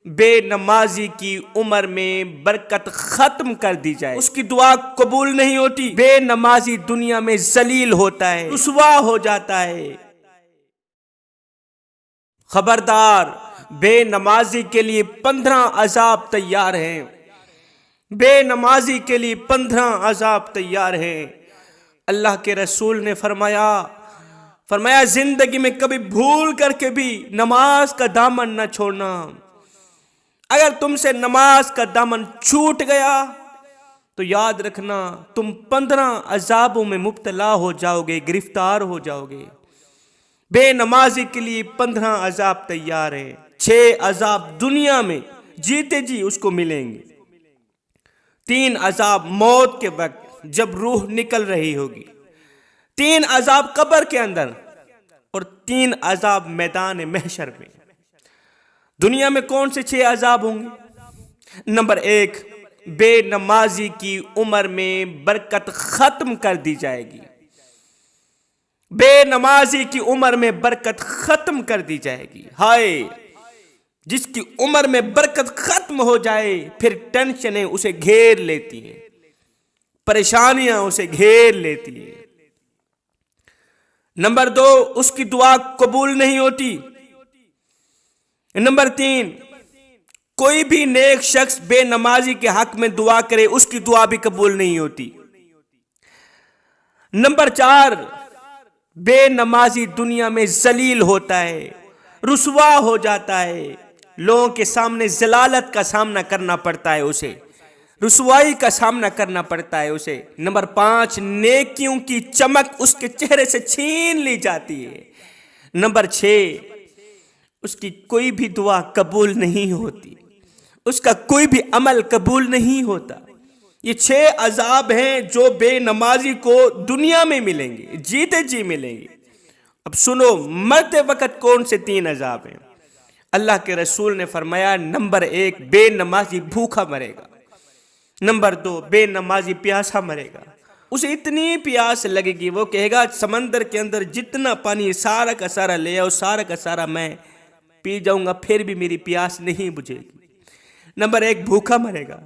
بے نمازی کی عمر میں برکت ختم کر دی جائے، اس کی دعا قبول نہیں ہوتی۔ بے نمازی دنیا میں ذلیل ہوتا ہے، رسوا ہو جاتا ہے۔ خبردار، بے نمازی کے لیے 15 عذاب تیار ہیں، بے نمازی کے لیے 15 عذاب تیار ہیں۔ اللہ کے رسول نے فرمایا زندگی میں کبھی بھول کر کے بھی نماز کا دامن نہ چھوڑنا۔ اگر تم سے نماز کا دامن چھوٹ گیا تو یاد رکھنا تم 15 عذابوں میں مبتلا ہو جاؤ گے، گرفتار ہو جاؤ گے۔ بے نمازی کے لیے 15 عذاب تیار ہیں۔ 6 عذاب دنیا میں جیتے جی اس کو ملیں گے، 3 عذاب موت کے وقت جب روح نکل رہی ہوگی، 3 عذاب قبر کے اندر، اور 3 عذاب میدان محشر میں۔ دنیا میں کون سے 6 عذاب ہوں گے؟ نمبر 1، بے نمازی کی عمر میں برکت ختم کر دی جائے گی۔ بے نمازی کی عمر میں برکت ختم کر دی جائے گی۔ ہائے، جس کی عمر میں برکت ختم ہو جائے پھر ٹینشنیں اسے گھیر لیتی ہیں، پریشانیاں اسے گھیر لیتی ہیں۔ نمبر 2، اس کی دعا قبول نہیں ہوتی۔ نمبر 3، کوئی بھی نیک شخص بے نمازی کے حق میں دعا کرے اس کی دعا بھی قبول نہیں ہوتی۔ نمبر 4، بے نمازی دنیا میں ذلیل ہوتا ہے، رسوا ہو جاتا ہے، لوگوں کے سامنے ذلالت کا سامنا کرنا پڑتا ہے، اسے رسوائی کا سامنا کرنا پڑتا ہے اسے۔ نمبر 5، نیکیوں کی چمک اس کے چہرے سے چھین لی جاتی ہے۔ نمبر 6، اس کی کوئی بھی دعا قبول نہیں ہوتی، اس کا کوئی بھی عمل قبول نہیں ہوتا۔ یہ 6 عذاب ہیں جو بے نمازی کو دنیا میں ملیں گے، جیتے جی ملیں گے۔ اب سنو، مرتے وقت کون سے 3 عذاب ہیں؟ اللہ کے رسول نے فرمایا، نمبر 1، بے نمازی بھوکا مرے گا۔ نمبر 2، بے نمازی پیاسا مرے گا۔ اسے اتنی پیاس لگے گی، وہ کہے گا سمندر کے اندر جتنا پانی سارا کا سارا لے آؤ، سارا کا سارا میں پی جاؤں گا، پھر بھی میری پیاس نہیں بجھے گی۔ نمبر 1، بھوکا مرے گا۔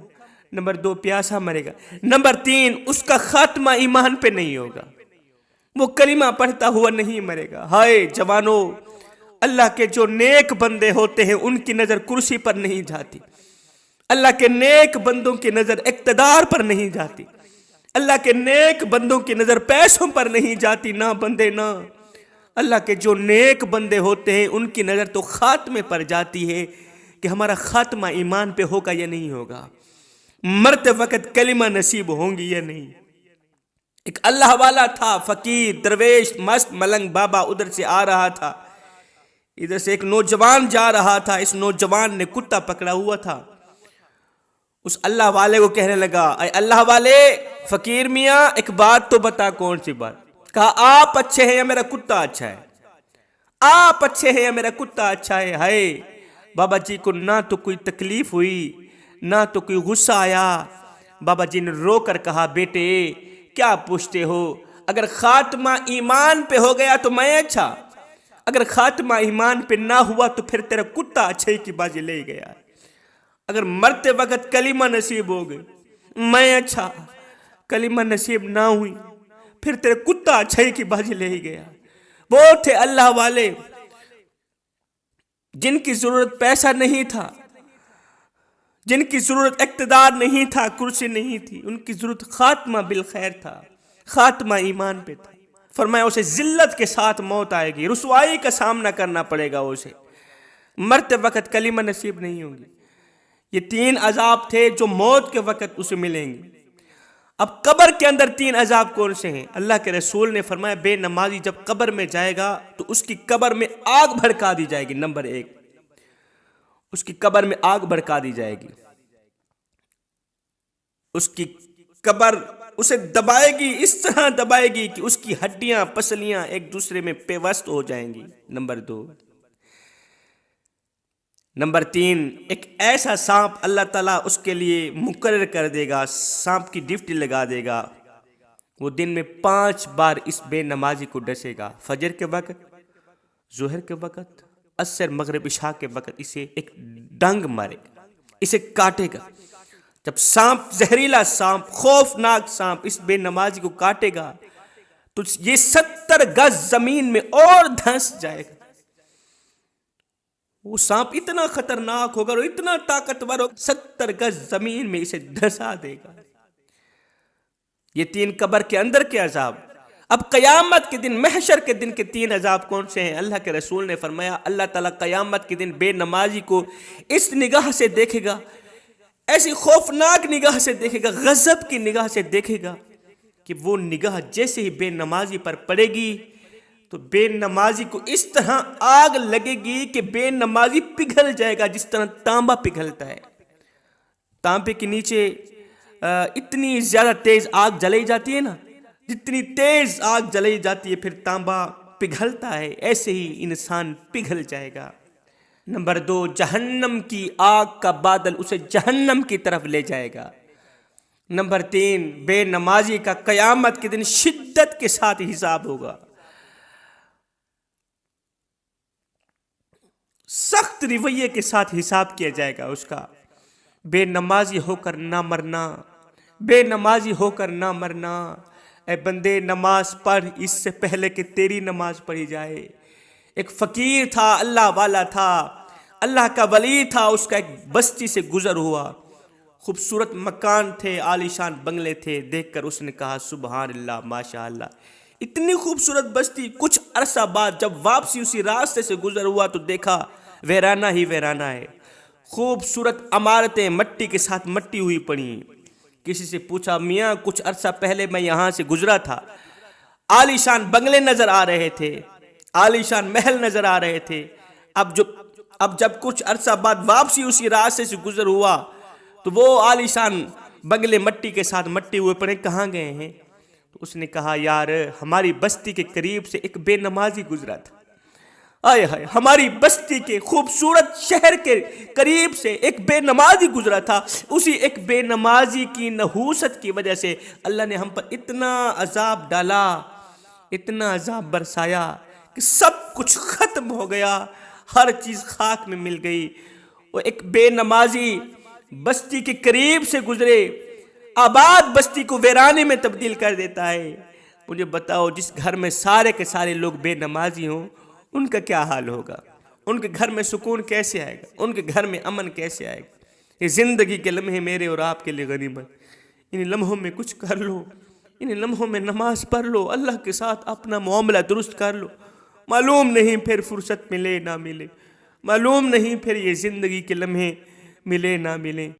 نمبر 2، پیاسا مرے گا۔ نمبر 3، اس کا خاتمہ ایمان پہ نہیں ہوگا، وہ کلمہ پڑھتا ہوا نہیں مرے گا۔ ہائے جوانو، اللہ کے جو نیک بندے ہوتے ہیں ان کی نظر کرسی پر نہیں جاتی، اللہ کے نیک بندوں کی نظر اقتدار پر نہیں جاتی، اللہ کے نیک بندوں کی نظر پیسوں پر نہیں جاتی، نہ بندے نہ۔ اللہ کے جو نیک بندے ہوتے ہیں ان کی نظر تو خاتمے پر جاتی ہے کہ ہمارا خاتمہ ایمان پہ ہوگا یا نہیں ہوگا، مرتے وقت کلمہ نصیب ہوں گی یا نہیں۔ ایک اللہ والا تھا، فقیر، درویش، مست ملنگ بابا، ادھر سے آ رہا تھا، ادھر سے ایک نوجوان جا رہا تھا، اس نوجوان نے کتا پکڑا ہوا تھا۔ اس اللہ والے کو کہنے لگا، اے اللہ والے، فقیر میاں ایک بات تو بتا۔ کون سی بات؟ کہا آپ اچھے ہیں یا میرا کتا اچھا ہے؟ آپ اچھے ہیں یا میرا کتا اچھا ہے؟ ہائے بابا جی کو نہ تو کوئی تکلیف ہوئی نہ تو کوئی غصہ آیا۔ بابا جی نے رو کر کہا، بیٹے کیا پوچھتے ہو؟ اگر خاتمہ ایمان پہ ہو گیا تو میں اچھا، اگر خاتمہ ایمان پہ نہ ہوا تو پھر تیرا کتا اچھائی کی بازی لے گیا۔ اگر مرتے وقت کلمہ نصیب ہو گئی میں اچھا، کلمہ نصیب نہ ہوئی پھر تیرے کتا اچھائی کی بازی لے گیا۔ وہ تھے اللہ والے جن کی ضرورت پیسہ نہیں تھا، جن کی ضرورت اقتدار نہیں تھا، کرسی نہیں تھی، ان کی ضرورت خاتمہ بالخیر تھا، خاتمہ ایمان پہ تھا۔ فرمایا اسے ذلت کے ساتھ موت آئے گی، رسوائی کا سامنا کرنا پڑے گا، اسے مرتے وقت کلمہ نصیب نہیں ہوگی۔ یہ 3 عذاب تھے جو موت کے وقت اسے ملیں گے۔ اب قبر کے اندر 3 عذاب کون سے ہیں؟ اللہ کے رسول نے فرمایا، بے نمازی جب قبر میں جائے گا تو اس کی قبر میں آگ بھڑکا دی جائے گی۔ نمبر 1، اس کی قبر میں آگ بھڑکا دی جائے گی، اس کی قبر اسے دبائے گی، اس طرح دبائے گی کہ اس کی ہڈیاں پسلیاں ایک دوسرے میں پیوست ہو جائیں گی۔ نمبر 2، نمبر 3، ایک ایسا سانپ اللہ تعالیٰ اس کے لیے مقرر کر دے گا، سانپ کی ڈیوٹی لگا دے گا، وہ دن میں 5 بار اس بے نمازی کو ڈسے گا، فجر کے وقت، ظہر کے وقت، عصر مغرب عشاء کے وقت اسے ایک ڈنگ مارے گا، اسے کاٹے گا۔ جب سانپ، زہریلا سانپ، خوفناک سانپ اس بے نمازی کو کاٹے گا تو یہ 70 گز زمین میں اور دھنس جائے گا۔ وہ سانپ اتنا خطرناک ہوگا اور اتنا طاقتور ہوگا، 70 گز زمین میں اسے دھسا دے گا۔ یہ 3 قبر کے اندر کے عذاب۔ اب قیامت کے دن، محشر کے دن کے 3 عذاب کون سے ہیں؟ اللہ کے رسول نے فرمایا اللہ تعالیٰ قیامت کے دن بے نمازی کو اس نگاہ سے دیکھے گا، ایسی خوفناک نگاہ سے دیکھے گا، غضب کی نگاہ سے دیکھے گا کہ وہ نگاہ جیسے ہی بے نمازی پر پڑے گی تو بے نمازی کو اس طرح آگ لگے گی کہ بے نمازی پگھل جائے گا، جس طرح تانبا پگھلتا ہے۔ تانبے کے نیچے اتنی زیادہ تیز آگ جلائی جاتی ہے نا، جتنی تیز آگ جلائی جاتی ہے پھر تانبا پگھلتا ہے، ایسے ہی انسان پگھل جائے گا۔ نمبر 2، جہنم کی آگ کا بادل اسے جہنم کی طرف لے جائے گا۔ نمبر 3، بے نمازی کا قیامت کے دن شدت کے ساتھ حساب ہوگا، سخت رویے کے ساتھ حساب کیا جائے گا اس کا۔ بے نمازی ہو کر نہ مرنا، بے نمازی ہو کر نہ مرنا۔ اے بندے نماز پڑھ اس سے پہلے کہ تیری نماز پڑھی جائے۔ ایک فقیر تھا، اللہ والا تھا، اللہ کا ولی تھا، اس کا ایک بستی سے گزر ہوا، خوبصورت مکان تھے، عالیشان بنگلے تھے، دیکھ کر اس نے کہا سبحان اللہ، ماشاء اللہ، اتنی خوبصورت بستی۔ کچھ عرصہ بعد جب واپسی اسی راستے سے گزر ہوا تو دیکھا ویرانہ ہی ویرانہ ہے، خوبصورت عمارتیں مٹی کے ساتھ مٹی ہوئی پڑی۔ کسی سے پوچھا میاں کچھ عرصہ پہلے میں یہاں سے گزرا تھا، عالیشان بنگلے نظر آ رہے تھے، عالیشان محل نظر آ رہے تھے، اب جب کچھ عرصہ بعد واپسی اسی راستے سے گزر ہوا تو وہ عالیشان بنگلے مٹی کے ساتھ مٹی ہوئے پڑے، کہاں گئے ہیں؟ تو اس نے کہا یار ہماری بستی کے قریب سے ایک بے نمازی گزرا تھا، آئے ہائے ہماری بستی کے خوبصورت شہر کے قریب سے ایک بے نمازی گزرا تھا، اسی ایک بے نمازی کی نحوست کی وجہ سے اللہ نے ہم پر اتنا عذاب ڈالا، اتنا عذاب برسایا کہ سب کچھ ختم ہو گیا، ہر چیز خاک میں مل گئی۔ وہ ایک بے نمازی بستی کے قریب سے گزرے، آباد بستی کو ویرانے میں تبدیل کر دیتا ہے۔ مجھے بتاؤ جس گھر میں سارے کے سارے لوگ بے نمازی ہوں ان کا کیا حال ہوگا؟ ان کے گھر میں سکون کیسے آئے گا؟ ان کے گھر میں امن کیسے آئے گا؟ یہ زندگی کے لمحے میرے اور آپ کے لیے غنیمت، ان لمحوں میں کچھ کر لو، ان لمحوں میں نماز پڑھ لو، اللہ کے ساتھ اپنا معاملہ درست کر لو، معلوم نہیں پھر فرصت ملے نہ ملے، معلوم نہیں پھر یہ زندگی کے لمحے ملے نہ ملے۔